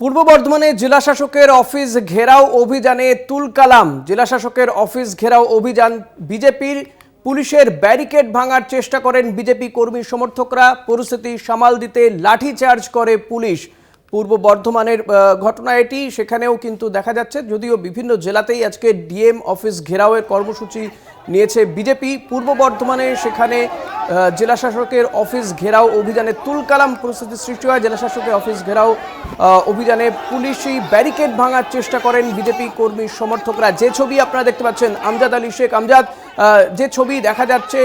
পূর্ব বর্ধমানে জেলা শাসকের অফিস ঘেরাও অভিযানে তুলকালাম। জেলা শাসকের অফিস ঘেরাও অভিযান বিজেপির পুলিশের ব্যারিকেড ভাঙার চেষ্টা করেন বিজেপি কর্মী সমর্থকরা। পরিস্থিতি সামাল দিতে লাঠিচার্জ করে পুলিশ। পূর্ব বর্ধমানের ঘটনা এটি, সেখানেও কিন্তু দেখা যাচ্ছে, যদিও বিভিন্ন জেলাতেই আজকে ডিএম অফিস ঘেরাওয়ের কর্মসূচি নিয়েছে বিজেপি। পূর্ব বর্ধমানে সেখানে জেলা শাসকের অফিস ঘেরাও অভিযানে তুলকালাম পরিস্থিতির সৃষ্টি হয়। জেলা শাসকের অফিস ঘেরাও অভিযানে পুলিশি ব্যারিকেড ভাঙার চেষ্টা করেন বিজেপি কর্মী সমর্থকরা। যে ছবি আপনারা দেখতে পাচ্ছেন, আমজাদ আলী শেখ আমজাদ, যে ছবি দেখা যাচ্ছে,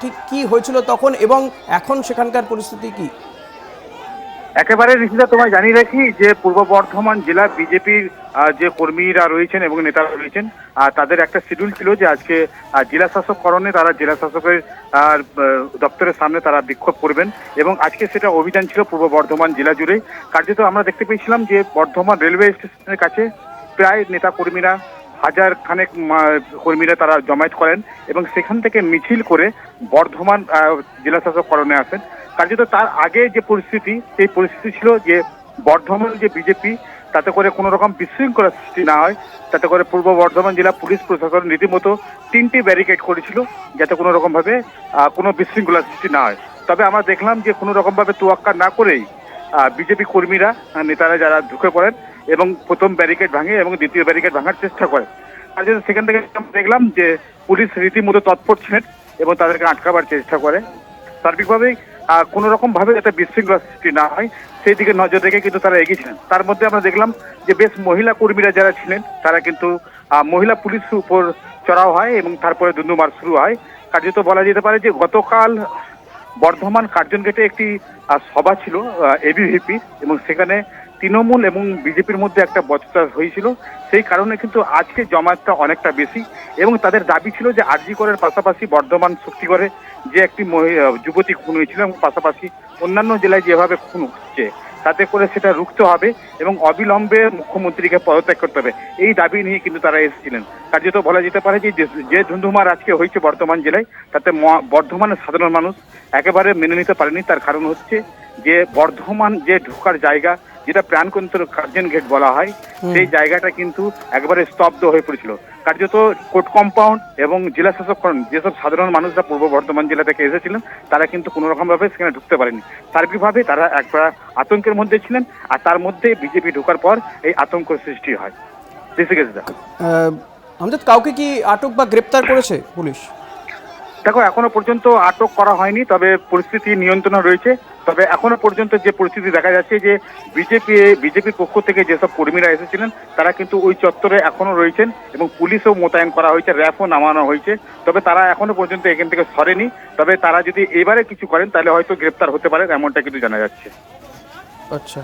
ঠিক কি হয়েছিল তখন এবং এখন সেখানকার পরিস্থিতি কি? একেবারে ঋষিদা, তোমায় জানিয়ে রাখি যে পূর্ব বর্ধমান জেলা বিজেপির যে কর্মীরা রয়েছেন এবং নেতারা রয়েছেন, তাদের একটা শিডিউল ছিল যে আজকে জেলা শাসক করণে তারা জেলা শাসকের দপ্তরের সামনে তারা বিক্ষোভ করবেন এবং আজকে সেটা অভিযান ছিল পূর্ব বর্ধমান জেলা জুড়ে। কার্যত আমরা দেখতে পেয়েছিলাম যে বর্ধমান রেলওয়ে স্টেশনের কাছে প্রায় নেতা কর্মীরা হাজার খানেক কর্মীরা তারা জমায়েত করেন এবং সেখান থেকে মিছিল করে বর্ধমান জেলা শাসক করণে আসেন। কার্যত তার আগে যে পরিস্থিতি, সেই পরিস্থিতি ছিল যে বর্ধমান যে বিজেপি, তাতে করে কোনো রকম বিশৃঙ্খলা সৃষ্টি না হয়, তাতে করে পূর্ব বর্ধমান জেলা পুলিশ প্রশাসন রীতিমতো 3টি ব্যারিকেড করেছিল যাতে কোনো রকমভাবে কোনো বিশৃঙ্খলা সৃষ্টি না হয়। তবে আমরা দেখলাম যে কোনো রকমভাবে তোয়াক্কা না করেই বিজেপি কর্মীরা নেতারা যারা ঢুকে পড়েন এবং প্রথম ব্যারিকেড ভাঙে এবং দ্বিতীয় ব্যারিকেড ভাঙার চেষ্টা করে। আর যদি সেখান থেকে দেখলাম যে পুলিশ রীতিমতো তৎপর ছিলেন এবং তাদেরকে আটকাবার চেষ্টা করে। সার্বিকভাবেই কোনো রকম ভাবে যাতে বিশৃঙ্খলা সৃষ্টি না হয় সেই দিকে নজর রেখে কিন্তু তারা এগিয়েছিলেন। তার মধ্যে আমরা দেখলাম যে বেশ মহিলা কর্মীরা যারা ছিলেন তারা কিন্তু মহিলা পুলিশের উপর চড়াও হয় এবং তারপরে ধুন্ধুমার শুরু হয়। কার্যত বলা যেতে পারে যে গতকাল বর্ধমান কার্জন গেটে একটি সভা ছিল এবিভিপি এবং সেখানে তৃণমূল এবং বিজেপির মধ্যে একটা বচসা হয়েছিল। সেই কারণে কিন্তু আজকে জমায়েতটা অনেকটা বেশি এবং তাদের দাবি ছিল যে আরজি করের পাশাপাশি বর্ধমান শক্তিগড়ে যে একটি যুবতী খুন হয়েছিল এবং পাশাপাশি অন্যান্য জেলায় যেভাবে খুন হচ্ছে তাতে করে সেটা রুখতে হবে এবং অবিলম্বে মুখ্যমন্ত্রীকে পদত্যাগ করতে হবে, এই দাবি নিয়ে কিন্তু তারা এসেছিলেন। কার্যত বলা যেতে পারে যে ধুন্ধুমার আজকে হয়েছে বর্ধমান জেলায়, তাতে বর্ধমানের সাধারণ মানুষ একেবারে মেনে নিতে পারেনি। তার কারণ হচ্ছে যে বর্ধমান যে ঢোকার জায়গা, যেটা প্রাণকেন্দ্র কার্জন গেট বলা হয়, সেই জায়গাটা কিন্তু একবারে স্তব্ধ হয়ে পড়েছিল। কার্যত কোর্ট কম্পাউন্ড এবং জেলা শাসক যেসব সাধারণ মানুষরা পূর্ব বর্ধমান জেলা থেকে এসেছিলেন তারা কিন্তু কোনো রকম ভাবে সেখানে ঢুকতে পারেনি। সার্বিকভাবে তারা একবার আতঙ্কের মধ্যে ছিলেন আর তার মধ্যে বিজেপি ঢোকার পর এই আতঙ্ক সৃষ্টি হয়। আমজাদ, কাউকে কি আটক বা গ্রেপ্তার করেছে পুলিশ? দেখো, এখনো পর্যন্ত আটক করা হয়নি, তবে পরিস্থিতি নিয়ন্ত্রণে রয়েছে। তবে এখনো পর্যন্ত যে পরিস্থিতি দেখা যাচ্ছে যে বিজেপির পক্ষ থেকে যেসব কর্মীরা এসেছিলেন তারা কিন্তু ওই চত্বরে এখনো রয়েছেন এবং পুলিশও মোতায়েন করা হয়েছে, র্যাফও নামানো হয়েছে। তবে তারা এখনো পর্যন্ত এখান থেকে সরেনি। তবে তারা যদি এবারে কিছু করেন তাহলে হয়তো গ্রেপ্তার হতে পারে, এমনটা কিন্তু জানা যাচ্ছে। আচ্ছা,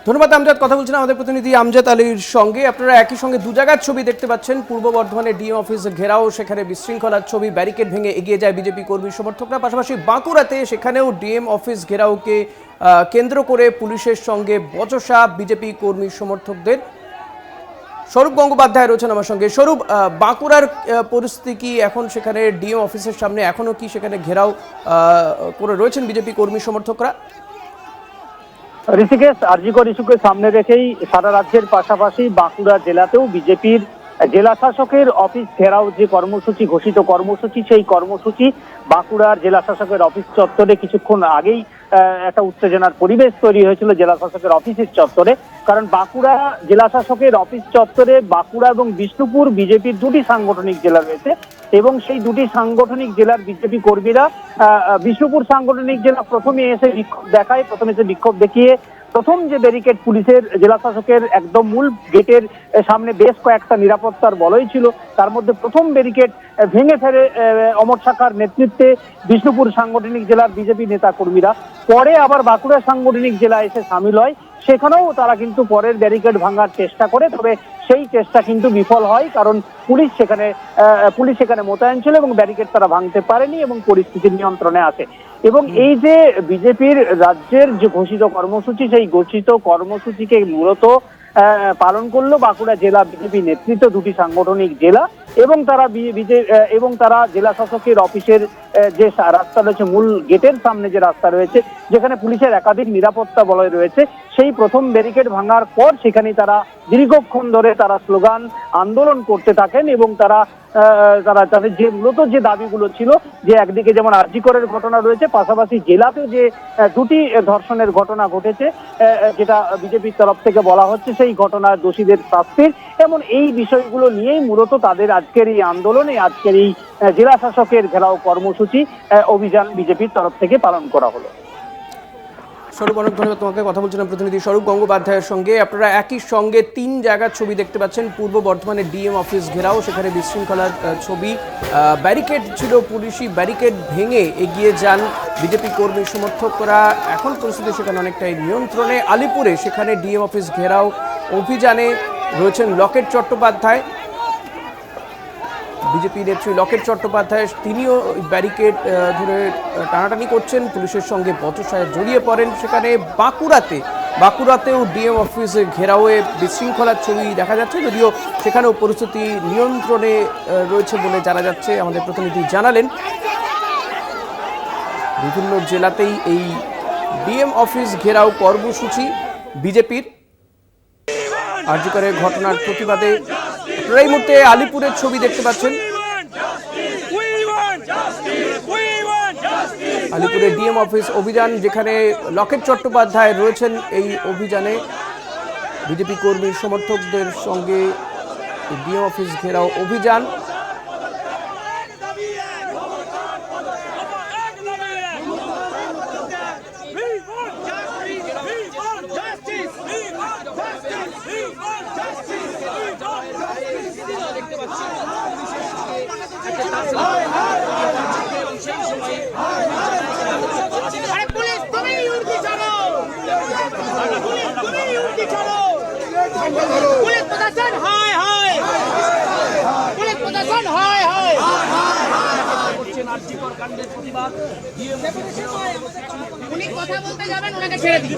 ধন্যবাদ আমজাদ। কথা বলছেন আমাদের প্রতিনিধি আমজাদ আলীর সঙ্গে। আপনারা একই সঙ্গে দু জায়গার ছবি দেখতে পাচ্ছেন। পূর্ব বর্ধমানে ডিএম অফিস ঘেরাও, সেখানে বিশৃঙ্খলার ছবি, ব্যারিকেড ভেঙে এগিয়ে যায় বিজেপি কর্মী সমর্থকরা। পাশাপাশি বাঁকুড়াতে সেখানেও ডিএম অফিস ঘেরাওকে কেন্দ্র করে পুলিশের সঙ্গে বচসা বিজেপি কর্মী সমর্থকদের। স্বরূপ গঙ্গোপাধ্যায় রয়েছেন আমার সঙ্গে। স্বরূপ, বাঁকুড়ার পরিস্থিতি কি এখন? সেখানে ডিএম অফিসের সামনে এখনো কি সেখানে ঘেরাও করে রয়েছেন বিজেপি কর্মী সমর্থকরা? ঋষিকেশ, আরজিকর ইস্যুকে সামনে রেখেই সারা রাজ্যের পাশাপাশি বাঁকুড়া জেলাতেও বিজেপির জেলা শাসকের অফিস ঘেরাও যে কর্মসূচি, ঘোষিত কর্মসূচি, সেই কর্মসূচি বাঁকুড়ার জেলা শাসকের অফিস চত্বরে কিছুক্ষণ আগেই একটা উত্তেজনার পরিবেশ তৈরি হয়েছিল জেলা শাসকের অফিসের চত্বরে। কারণ বাঁকুড়া জেলা শাসকের অফিস চত্বরে বাঁকুড়া এবং বিষ্ণুপুর বিজেপির দুটি সাংগঠনিক জেলা রয়েছে এবং সেই দুটি সাংগঠনিক জেলার বিজেপি কর্মীরা বিষ্ণুপুর সাংগঠনিক জেলা প্রথমে এসে বিক্ষোভ দেখিয়ে প্রথম যে ব্যারিকেড পুলিশের জেলা শাসকের একদম মূল গেটের সামনে বেশ কয়েকটা নিরাপত্তার বলয় ছিল, তার মধ্যে প্রথম ব্যারিকেড ভেঙে ফেলে অমর শাখার নেতৃত্বে বিষ্ণুপুর সাংগঠনিক জেলার বিজেপি নেতা কর্মীরা। পরে আবার বাঁকুড়া সাংগঠনিক জেলা এসে সামিল হয়, সেখানেও তারা কিন্তু পরের ব্যারিকেড ভাঙার চেষ্টা করে। তবে সেই চেষ্টা কিন্তু বিফল হয়, কারণ পুলিশ সেখানে মোতায়েন ছিল এবং ব্যারিকেড তারা ভাঙতে পারেনি এবং পরিস্থিতি নিয়ন্ত্রণে আসে। এবং এই যে বিজেপির রাজ্যের যে ঘোষিত কর্মসূচি, সেই ঘোষিত কর্মসূচিকে মূলত পালন করলো বাঁকুড়া জেলা বিজেপি নেতৃত্ব, দুটি সাংগঠনিক জেলা। এবং তারা এবং তারা জেলা শাসকের অফিসের যে রাস্তা রয়েছে, মূল গেটের সামনে যে রাস্তা রয়েছে, যেখানে পুলিশের একাধিক নিরাপত্তা বলয় রয়েছে, সেই প্রথম ব্যারিকেড ভাঙার পর সেখানে তারা দীর্ঘক্ষণ ধরে তারা স্লোগান আন্দোলন করতে থাকেন এবং তারা তাদের যে মূলত যে দাবিগুলো ছিল, যে একদিকে যেমন আরজি করের ঘটনা রয়েছে, পাশাপাশি জেলাতেও যে দুটি ধর্ষণের ঘটনা ঘটেছে, যেটা বিজেপির তরফ থেকে বলা হচ্ছে সেই ঘটনার দোষীদের শাস্তির, এমন এই বিষয়গুলো নিয়েই মূলত তাদের আজকের এই আন্দোলনে, আজকের এই জেলা শাসকের ঘেরাও কর্মসূচি অভিযান বিজেপির তরফ থেকে পালন করা হলো। স্বরূপ, অনেক ধন্যবাদ তোমাকে। কথা বলছিলাম প্রতিনিধি স্বরূপ গঙ্গোপাধ্যায়ের সঙ্গে। আপনারা একই সঙ্গে 3 জায়গার ছবি দেখতে পাচ্ছেন। পূর্ব বর্ধমানের ডিএম অফিস ঘেরাও, সেখানে বিশৃঙ্খলার ছবি, ব্যারিকেড ছিল, পুলিশি ব্যারিকেড ভেঙে এগিয়ে যান বিজেপি কর্মী সমর্থকরা। এখন পরিস্থিতি সেখানে অনেকটাই নিয়ন্ত্রণে। আলিপুরে সেখানে ডিএম অফিস ঘেরাও অভিযানে রয়েছেন লকেট চট্টোপাধ্যায়, বিজেপি নেত্রী লকেট চট্টোপাধ্যায়। তিনিও ব্যারিকেড ধরে টানাটানি করছেন, পুলিশের সঙ্গে বচসায় জড়িয়ে পড়েন। সেখানে বাঁকুড়াতেও ডিএম অফিসে ঘেরাওয়ে বিশৃঙ্খলার ছবি দেখা যাচ্ছে, যদিও সেখানেও পরিস্থিতি নিয়ন্ত্রণে রয়েছে বলে জানা যাচ্ছে। আমাদের প্রতিনিধি জানালেন বিভিন্ন জেলাতেই এই ডিএম অফিস ঘেরাও কর্মসূচি বিজেপির। আরজি করের ঘটনার প্রতিবাদে আপনারা এই মুহূর্তে আলিপুরের ছবি দেখতে পাচ্ছেন। আলিপুরের ডিএম অফিস অভিযান, যেখানে লকেট চট্টোপাধ্যায় রয়েছেন এই অভিযানে। বিজেপি কর্মী সমর্থকদের সঙ্গে ডিএম অফিস ঘেরাও অভিযান। উনি কথা বলতে যাবেন, ওনাকে ছেড়ে দিন।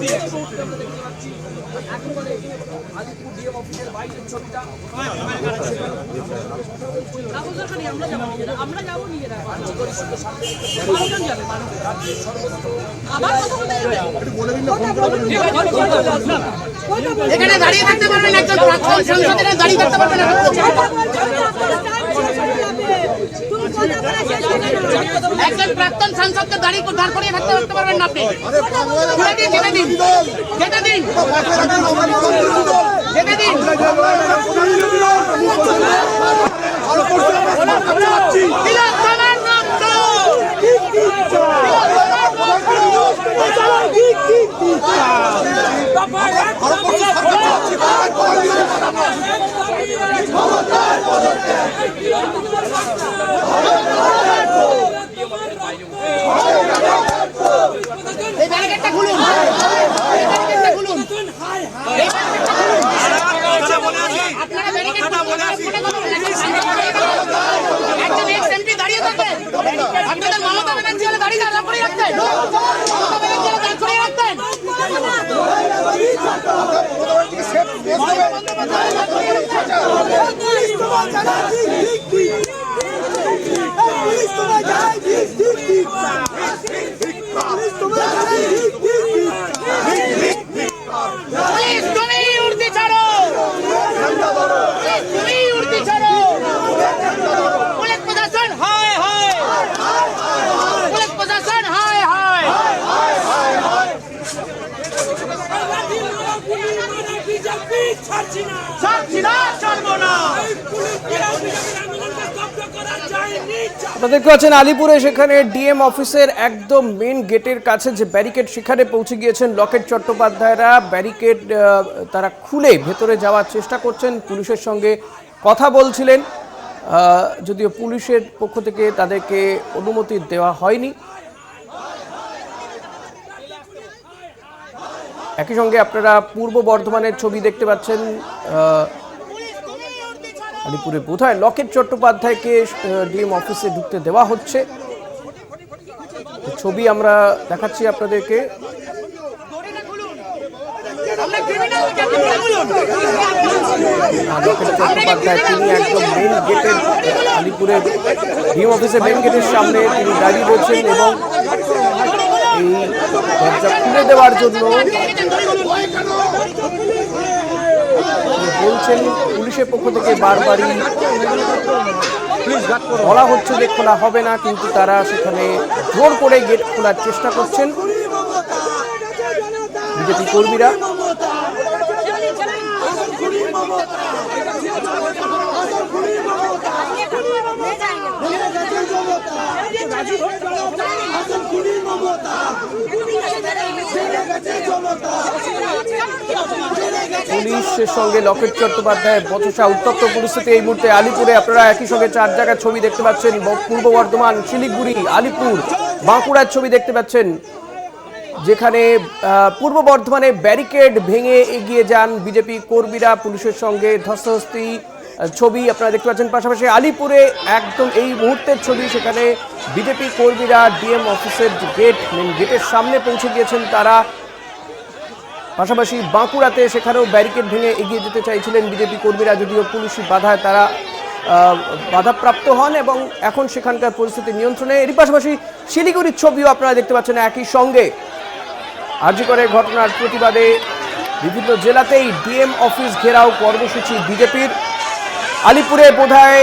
এখানে দাঁড়িয়ে থাকতে পারবেন, একজন সংসদের দাঁড়িয়ে থাকতে পারবেন। একজন প্রাক্তন সাংসদকে দাঁড় করিয়ে থাকতে পারবেন না আপনি। যেতে দিন, যেতে দিন, যেতে দিন। এই ব্যারিকেডটা খুলুন, এই ব্যারিকেডটা খুলুন। আপনারা ব্যারিকেডটা একজন এক্স এমপি দাঁড়িয়ে থাকবেন, আপনাদের মমতা ব্যানার্জি হলে দাঁড়িয়ে দাঁড় করিয়ে রাখতেন, মমতা ব্যানার্জি হলে দাঁড় করিয়ে রাখতেন। আপনারা দেখতে পাচ্ছেন আলিপুরে সেখানে ডিএম অফিসের একদম মেন গেটের কাছে যে ব্যারিকেড, সেখানে পৌঁছে গিয়েছেন লকেট চট্টোপাধ্যায়রা। ব্যারিকেড তারা খুলে ভেতরে যাওয়ার চেষ্টা করছেন, পুলিশের সঙ্গে কথা বলছিলেন, যদিও পুলিশের পক্ষ থেকে তাদেরকে অনুমতি দেওয়া হয়নি। একই সঙ্গে আপনারা পূর্ব বর্ধমানের ছবি দেখতে পাচ্ছেন। আলিপুরে বোধহয় লকেট চট্টোপাধ্যায়কে ডিএম অফিসে ঢুকতে দেওয়া হচ্ছে। ছবি আমরা দেখাচ্ছি আপনাদেরকে। আপনি ক্রিমিনাল কেন বলুন লকেট চট্টোপাধ্যায় তিনি একদম মেইন গেটের আলিপুরের ডিএম অফিসের মেইন গেটের সামনে তিনি দাঁড়িয়ে রয়েছেন এবং এই দরজা খুলে দেওয়ার জন্য বলছেন পুলিশের পক্ষ থেকে বারবারই বলা হচ্ছে যে খোলা হবে না, কিন্তু তারা সেখানে জোর করে গেট খোলার চেষ্টা করছেন বিজেপি কর্মীরা। পুলিশের সঙ্গে লকেট চট্টোপাধ্যায়ের বচসা, উত্তপ্ত পরিস্থিতি এই মুহূর্তে আলিপুরে। আপনারা একই সঙ্গে 4 জায়গার ছবি দেখতে পাচ্ছেন, পূর্ব বর্ধমান, শিলিগুড়ি, আলিপুর, বাঁকুড়ার ছবি দেখতে পাচ্ছেন, যেখানে পূর্ব বর্ধমানে ব্যারিকেড ভেঙে এগিয়ে যান বিজেপি কর্মীরা, পুলিশের সঙ্গে ধস্তাধস্তি ছবি আপনারা দেখতে পাচ্ছেন। পাশাপাশি আলিপুরে একদম এই মুহূর্তের ছবি, সেখানে বিজেপি কর্মীরা ডিএম অফিসের মেন গেটের সামনে পৌঁছে গিয়েছেন তারা। পাশাপাশি বাঁকুড়াতে সেখানেও ব্যারিকেড ভেঙে এগিয়ে যেতে চাইছিলেন বিজেপি কর্মীরা, যদিও পুলিশি বাধায় তারা বাধাপ্রাপ্ত হন এবং এখন সেখানকার পরিস্থিতি নিয়ন্ত্রণে। এরই পাশাপাশি শিলিগুড়ির ছবিও আপনারা দেখতে পাচ্ছেন একই সঙ্গে। আরজি করে ঘটনার প্রতিবাদে বিভিন্ন জেলাতেই ডিএম অফিস ঘেরাও কর্মসূচি বিজেপির। আলিপুরে বোধহয়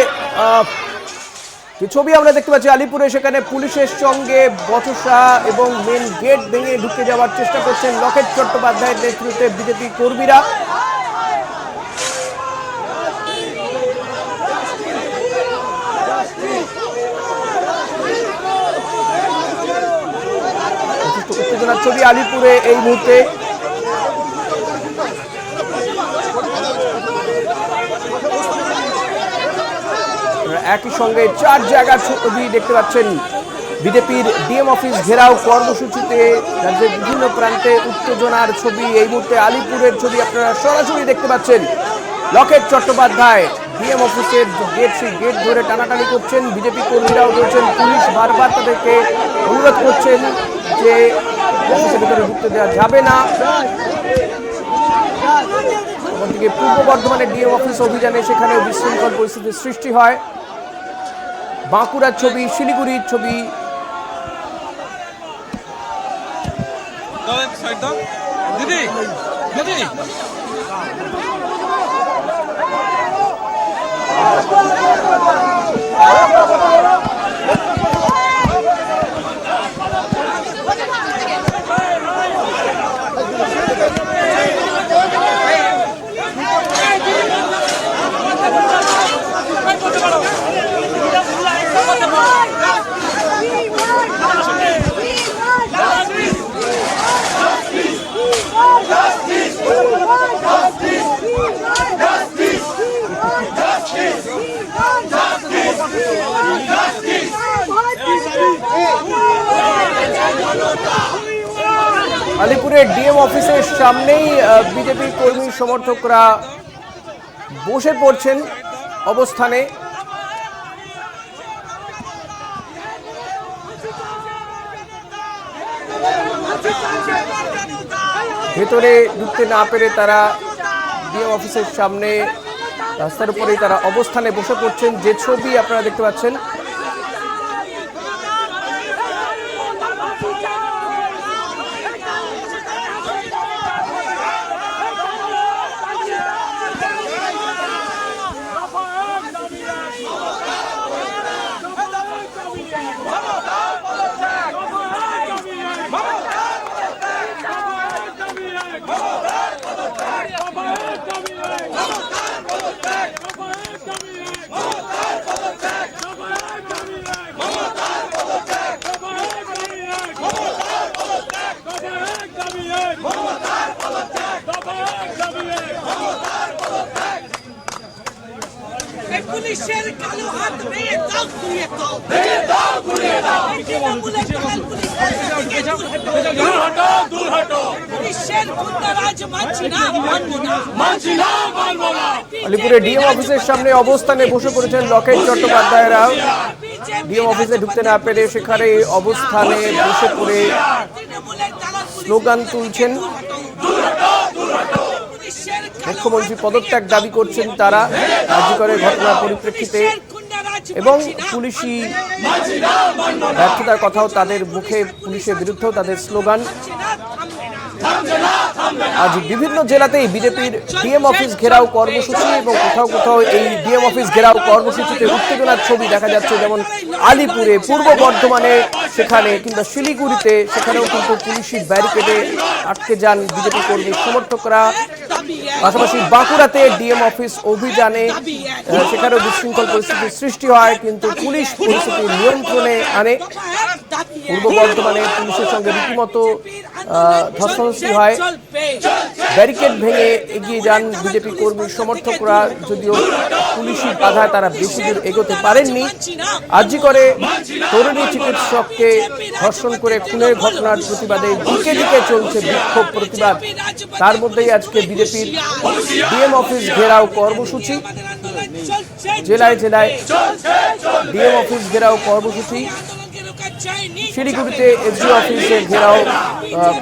যে ছবি আমরা দেখতে পাচ্ছি, আলিপুরে সেখানে পুলিশের সঙ্গে বচসা এবং মেন গেট ভেঙে ঢুকে যাওয়ার চেষ্টা করছেন লকেট চট্টোপাধ্যায়ের নেতৃত্বে বিজেপি কর্মীরা। উত্তেজনার ছবি আলিপুরে এই মুহূর্তে। একই সঙ্গে 4 জায়গার ছবি দেখতে পাচ্ছেন, বিজেপির ডিএম অফিস ঘেরাও কর্মসূচিতে রাজ্যের বিভিন্ন প্রান্তে উত্তেজনার ছবি এই মুহূর্তে। আলিপুরের ছবি আপনারা সরাসরি দেখতে পাচ্ছেন, লকেট চট্টোপাধ্যায় ডিএম অফিসের গেট ধরে টানাটানি করছেন, বিজেপি কর্মীরাও রয়েছেন, পুলিশ বারবার তাদেরকে অনুরোধ করছেন যে অফিসের ভিতরে ঢুকতে দেওয়া যাবে না। অন্যদিকে পূর্ব বর্ধমানের ডিএম অফিস অভিযানে সেখানেও বিশৃঙ্খল পরিস্থিতির সৃষ্টি হয়। বাঁকুড়ার ছবি, শিলিগুড়ির ছবি। দিদি দিদি আলিপুরের ডিএম অফিসের সামনেই বিজেপি কর্মী সমর্থকরা বসে পড়ছেন অবস্থানে। ভেতরে ঢুকতে না পেরে তারা ডিএম অফিসের সামনে রাস্তার উপরেই তারা অবস্থানে বসে পড়ছেন, যে ছবি আপনারা দেখতে পাচ্ছেন। পুলিশের কালো হাত ভেঙে দাও ঘুরিয়ে দাও, ভেঙে দাও ঘুরিয়ে দাও, দূর হটো দূর হটো, পুলিশের গুন্ডারাজ মানছি না মানবো না, মানছি না মানবো না। আলিপুরে ডিএম অফিসের সামনে অবস্থানে বসে পড়েছেন লকেট চট্টোপাধ্যায়রা। ডিএম অফিসে ঢুকতে না পেরে সেখানে অবস্থানে বসে পড়ে স্লোগান তুলছেন। দূর হটো দূর মুখ্যমন্ত্রী পদত্যাগ দাবি করছেন তারা কার্যকরের ঘটনার পরিপ্রেক্ষিতে, এবং পুলিশি ব্যর্থতার কথাও তাদের মুখে, পুলিশের বিরুদ্ধেও তাদের স্লোগান। আজ বিভিন্ন জেলাতেই বিজেপির ডিএম অফিস ঘেরাও কর্মসূচি, এবং কোথাও কোথাও এই ডিএম অফিস ঘেরাও কর্মসূচিতে উত্তেজনার ছবি দেখা যাচ্ছে, যেমন আলিপুরে, পূর্ব বর্ধমানে, সেখানে কিংবা শিলিগুড়িতে, সেখানেও কিন্তু পুলিশি ব্যারিকেডে আটকে যান বিজেপি কর্মী সমর্থকরা। পাশাপাশি বাঁকুড়াতে ডিএম অফিস অভিযানে সেখানেও বিশৃঙ্খল পরিস্থিতির সৃষ্টি হয়, কিন্তু পুলিশ পরিস্থিতি নিয়ন্ত্রণে আনে। পূর্ব বর্ধমানে পুলিশের সঙ্গে রীতিমতো ধস্তাধস্তি হয়, ব্যারিকেড ভেঙে এগিয়ে যান বিজেপি কর্মী সমর্থকরা, যদিও পুলিশি বাধায় তারা বেশি দূর এগোতে পারেননি। আরজি করে তরুণী চিকিৎসককে ধর্ষণ করে খুনের ঘটনার প্রতিবাদে দিকে দিকে চলছে বিক্ষোভ প্রতিবাদ। তার মধ্যেই আজকে বিজেপির ডিএম অফিস ঘেরাও কর্মসূচি, জেলায় জেলায় ডিএম অফিস ঘেরাও কর্মসূচি। শিলিগুড়িতে এসডি অফিসে ঘেরাও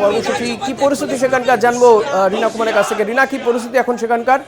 কর্মসূচি। কি পরিস্থিতি সেখানকার জানবো রিনা কুমারের কাছ থেকে। রিনা, কি পরিস্থিতি এখন সেখানকার?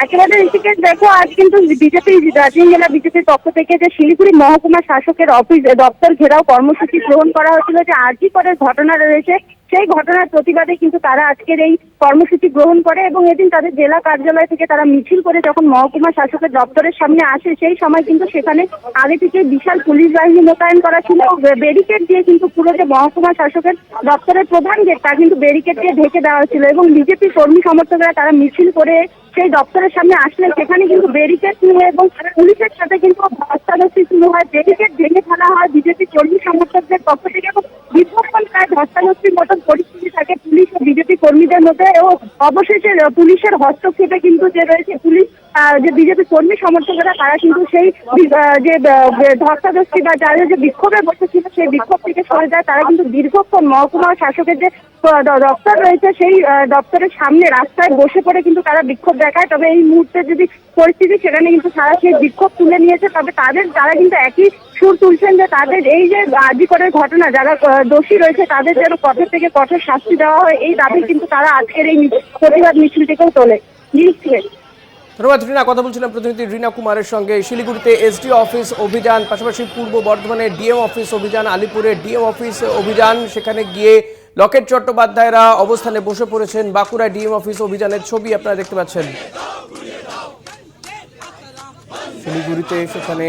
একেবারে ঋষিকেশ, দেখো আজ কিন্তু বিজেপি দার্জিলিং জেলা বিজেপির পক্ষ থেকে যে শিলিগুড়ি মহকুমা শাসকের অফিস দপ্তর ঘেরাও কর্মসূচি গ্রহণ করা হয়েছিল, যে আরজি করের ঘটনা রয়েছে সেই ঘটনার প্রতিবাদে কিন্তু তারা আজকের এই কর্মসূচি গ্রহণ করে, এবং এদিন তাদের জেলা কার্যালয় থেকে তারা মিছিল করে যখন মহকুমা শাসকের দপ্তরের সামনে আসে, সেই সময় কিন্তু সেখানে আগে থেকে বিশাল পুলিশ বাহিনী মোতায়েন করা ছিল। ব্যারিকেড দিয়ে কিন্তু পুরো যে মহকুমা শাসকের দপ্তরের প্রধান গেট, তা কিন্তু ব্যারিকেড দিয়ে ঢেকে দেওয়া হয়েছিল, এবং বিজেপি কর্মী সমর্থকরা তারা মিছিল করে সেই দপ্তরের সামনে আসলে সেখানে কিন্তু ব্যারিকেড নিয়ে এবং পুলিশের সাথে কিন্তু ধস্তাধস্তি শুরু হয়, ব্যারিকেড ভেঙে ফেলা হয় বিজেপি কর্মী সমর্থকদের পক্ষ থেকে, এবং দীর্ঘক্ষণ প্রায় ধস্তাধস্তির মতন পরিস্থিতি থাকে পুলিশ ও বিজেপি কর্মীদের মধ্যে। এবং অবশেষে পুলিশের হস্তক্ষেপে কিন্তু যে রয়েছে পুলিশ, যে বিজেপি কর্মী সমর্থকরা তারা কিন্তু সেই যে ধস্তাধস্তি বা যারা যে বিক্ষোভে বসেছিল সেই বিক্ষোভ থেকে সরে যায়। তারা কিন্তু দীর্ঘক্ষণ মহকুমা শাসকের যে দপ্তর রয়েছে সেই দপ্তরের সামনে রাস্তায় বসে পড়ে কিন্তু তারা বিক্ষোভ দেখায়। তবে এই মুহূর্তে যদি পরিস্থিতি, সেখানে কিন্তু তারা সেই বিক্ষোভ তুলে নিয়েছে, তবে তারা কিন্তু একই সুর তুলছেন যে তাদের এই যে আরজি করের ঘটনা, যারা দোষী রয়েছে তাদের যেন কঠোর থেকে কঠোর শাস্তি দেওয়া হয়, এই দাবি কিন্তু তারা আজকের এই প্রতিবাদ মিছিলটিকেও তোলে। ধন্যবাদ রিনা। কথা বলছিলাম প্রতিনিধি রিনা কুমারের সঙ্গে। শিলিগুড়িতে এসডি অফিস অভিযান, পাশাপাশি পূর্ব বর্ধমানে ডিএম অফিস অভিযান, আলিপুরে ডিএম অফিস অভিযান, সেখানে গিয়ে লকেট চট্টোপাধ্যায়রা অবস্থানে বসে পড়েছেন। বাঁকুড়ায় ডিএম অফিস অভিযানের ছবি আপনারা দেখতে পাচ্ছেন। শিলিগুড়িতে সেখানে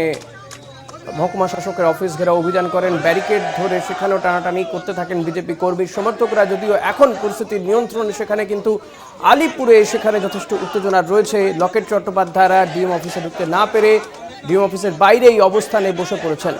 মহকুমা শাসকের অফিস ঘেরাও অভিযান করেন, ব্যারিকেড ধরে সেখানেও টানাটানি করতে থাকেন বিজেপি কর্মী সমর্থকরা। যদিও এখন পরিস্থিতি নিয়ন্ত্রণে সেখানে, কিন্তু আলিপুরে সেখানে যথেষ্ট উত্তেজনা রয়েছে। লকেট চট্টোপাধ্যায়রা ডিএম অফিসে ঢুকতে না পেরে ডিএম অফিসের বাইরেই অবস্থানে বসে পড়েছেন।